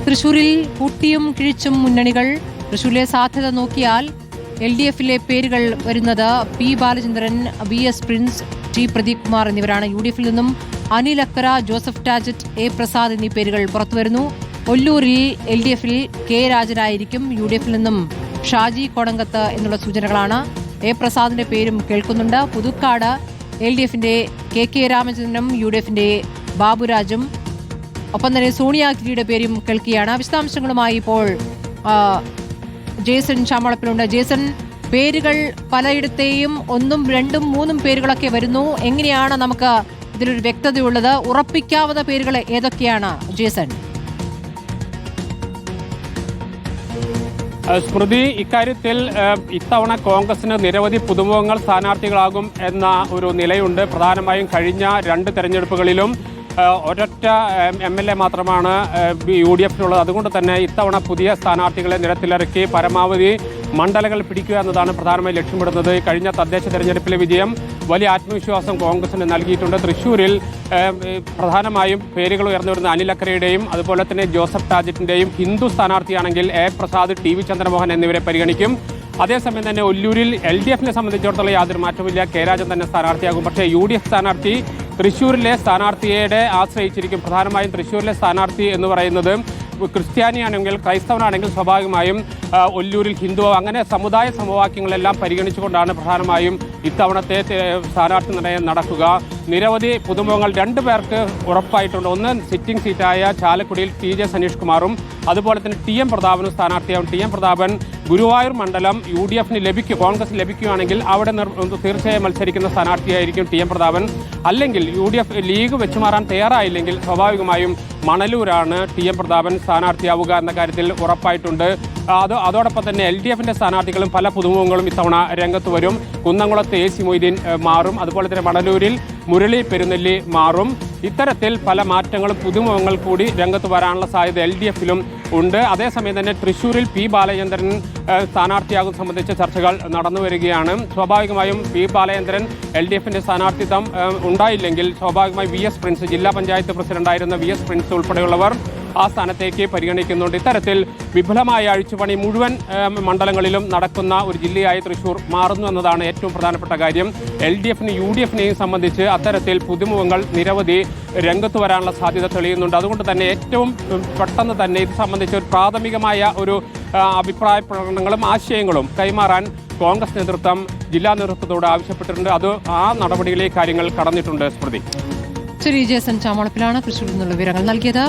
തൃശൂരിൽ കൂട്ടിയും കിഴിച്ചും മുന്നണികൾ. തൃശൂരിലെ സാധ്യത നോക്കിയാൽ LDF-ലെ പേരുകൾ വരുന്നത് P Balachandran, VS Prince, T Pradeep Kumar എന്നിവരാണ്. UDF-ൽ നിന്നും അനിൽ അക്കര, ജോസഫ് ടാജറ്റ്, A പ്രസാദ് എന്നീ പേരുകൾ പുറത്തുവരുന്നു. ഒല്ലൂരിൽ LDF-ൽ K രാജനായിരിക്കും. UDF-ൽ നിന്നും ഷാജി കൊടങ്കത്ത് എന്നുള്ള സൂചനകളാണ്. A പ്രസാദിന്റെ പേരും കേൾക്കുന്നുണ്ട്. പുതുക്കാട് LDF-ന്റെ KK രാമചന്ദ്രനും UDF-ന്റെ ബാബുരാജും ഒപ്പം തന്നെ സോണിയാഗിരിയുടെ പേരും കേൾക്കുകയാണ്. വിശദാംശങ്ങളുമായി ഇപ്പോൾ ജേസൺ ചാമളപ്പിലുണ്ട്. ജേസൺ, പേരുകൾ പലയിടത്തെയും 1, 2, 3 പേരുകളൊക്കെ വരുന്നു. എങ്ങനെയാണ് നമുക്ക് ഇതിലൊരു വ്യക്തതയുള്ളത്? ഉറപ്പിക്കാവുന്ന പേരുകൾ ഏതൊക്കെയാണ് ജേസൺ? സ്മൃതി, ഇക്കാര്യത്തിൽ ഇത്തവണ കോൺഗ്രസിന് നിരവധി പുതുമുഖങ്ങൾ സ്ഥാനാർത്ഥികളാകും എന്ന ഒരു നിലയുണ്ട്. പ്രധാനമായും കഴിഞ്ഞ 2 തെരഞ്ഞെടുപ്പുകളിലും ഒരൊറ്റ MLA മാത്രമാണ് UDF-നുള്ളത്. അതുകൊണ്ട് തന്നെ ഇത്തവണ പുതിയ സ്ഥാനാർത്ഥികളെ നിരത്തിലിറക്കി പരമാവധി മണ്ഡലങ്ങൾ പിടിക്കുക എന്നതാണ് പ്രധാനമായി ലക്ഷ്യമിടുന്നത്. കഴിഞ്ഞ തദ്ദേശ തെരഞ്ഞെടുപ്പിലെ വിജയം വലിയ ആത്മവിശ്വാസം കോൺഗ്രസിന് നൽകിയിട്ടുണ്ട്. തൃശ്ശൂരിൽ പ്രധാനമായും പേരുകൾ ഉയർന്നു വരുന്ന അനിൽ അക്കരയുടെയും അതുപോലെ തന്നെ ജോസഫ് ടാജറ്റിൻ്റെയും ഹിന്ദു സ്ഥാനാർത്ഥിയാണെങ്കിൽ A പ്രസാദ്, TV ചന്ദ്രമോഹൻ എന്നിവരെ പരിഗണിക്കും. അതേസമയം തന്നെ ഒല്ലൂരിൽ LDF-നെ സംബന്ധിച്ചിടത്തോളം യാതൊരു മാറ്റമില്ല. K രാജൻ തന്നെ സ്ഥാനാർത്ഥിയാകും. പക്ഷേ UDF സ്ഥാനാർത്ഥി തൃശ്ശൂരിലെ സ്ഥാനാർത്ഥിയെ ആശ്രയിച്ചിരിക്കും. പ്രധാനമായും തൃശ്ശൂരിലെ സ്ഥാനാർത്ഥി എന്ന് പറയുന്നത് ക്രിസ്ത്യാനിയാണെങ്കിൽ, ക്രൈസ്തവനാണെങ്കിൽ സ്വാഭാവികമായും ഒല്ലൂരിൽ ഹിന്ദു, അങ്ങനെ സമുദായ സമവാക്യങ്ങളെല്ലാം പരിഗണിച്ചുകൊണ്ടാണ് പ്രധാനമായും ഇത്തവണത്തെ സ്ഥാനാർത്ഥി നിർണയം നടക്കുക. നിരവധി പുതുമുഖങ്ങൾ 2 പേർക്ക് ഉറപ്പായിട്ടുണ്ട്. ഒന്ന് സിറ്റിംഗ് സീറ്റായ ചാലക്കുടിയിൽ TJ സനീഷ് കുമാറും അതുപോലെ തന്നെ TM പ്രതാപനും സ്ഥാനാർത്ഥിയാവും. TM പ്രതാപൻ ഗുരുവായൂർ മണ്ഡലം UDF-ന് ലഭിക്കും, കോൺഗ്രസ് ലഭിക്കുകയാണെങ്കിൽ അവിടെ തീർച്ചയായും മത്സരിക്കുന്ന സ്ഥാനാർത്ഥിയായിരിക്കും TM പ്രതാപൻ. അല്ലെങ്കിൽ UDF ലീഗ് വെച്ചുമാറാൻ തയ്യാറായില്ലെങ്കിൽ സ്വാഭാവികമായും മണലൂരാണ് TM പ്രതാപൻ സ്ഥാനാർത്ഥിയാവുക എന്ന കാര്യത്തിൽ ഉറപ്പായിട്ടുണ്ട്. അതോടൊപ്പം തന്നെ LDF-ന്റെ സ്ഥാനാർത്ഥികളും പല പുതുമുഖങ്ങളും ഇത്തവണ രംഗത്ത് വരും. കുന്നംകുളത്ത് AC മൊയ്തീൻ മാറും. അതുപോലെ തന്നെ മണലൂരിൽ മുരളി പെരുന്നെല്ലി മാറും. ഇത്തരത്തിൽ പല മാറ്റങ്ങളും പുതുമുഖങ്ങൾ കൂടി രംഗത്ത് വരാനുള്ള സാധ്യത LDF-ലും ഉണ്ട്. അതേസമയം തന്നെ തൃശ്ശൂരിൽ P ബാലചന്ദ്രൻ സ്ഥാനാർത്ഥിയാകും സംബന്ധിച്ച ചർച്ചകൾ നടന്നു വരികയാണ്. സ്വാഭാവികമായും P ബാലചന്ദ്രൻ LDF-ന്റെ സ്ഥാനാർത്ഥിത്വം ഉണ്ടായില്ലെങ്കിൽ സ്വാഭാവികമായി VS പ്രിൻസ്, ജില്ലാ പഞ്ചായത്ത് പ്രസിഡന്റായിരുന്ന VS പ്രിൻസ് ഉൾപ്പെടെയുള്ളവർ ആ സ്ഥാനത്തേക്ക് പരിഗണിക്കുന്നുണ്ട്. ഇത്തരത്തിൽ വിപുലമായ അഴിച്ചുപണി മുഴുവൻ മണ്ഡലങ്ങളിലും നടക്കുന്ന ഒരു ജില്ലയായി തൃശ്ശൂർ മാറുന്നു എന്നതാണ് ഏറ്റവും പ്രധാനപ്പെട്ട കാര്യം. LDF-നെയും UDF-നെയും സംബന്ധിച്ച് അത്തരത്തിൽ പുതുമുഖങ്ങൾ നിരവധി രംഗത്ത് വരാനുള്ള സാധ്യത തെളിയുന്നുണ്ട്. അതുകൊണ്ട് തന്നെ ഏറ്റവും പെട്ടെന്ന് തന്നെ ഇത് സംബന്ധിച്ച് ഒരു പ്രാഥമികമായ ഒരു അഭിപ്രായ പ്രകടനങ്ങളും ആശയങ്ങളും കൈമാറാൻ കോൺഗ്രസ് നേതൃത്വം ജില്ലാ നേതൃത്വത്തോട് ആവശ്യപ്പെട്ടിട്ടുണ്ട്. അത് ആ നടപടികളിലേക്ക് കാര്യങ്ങൾ കടന്നിട്ടുണ്ട്. സ്മൃതി, ശരി, ജേസൺ ചാമളപ്പിലാണ് തൃശ്ശൂരിൽ നിന്നുള്ള വിവരങ്ങൾ നൽകിയത്.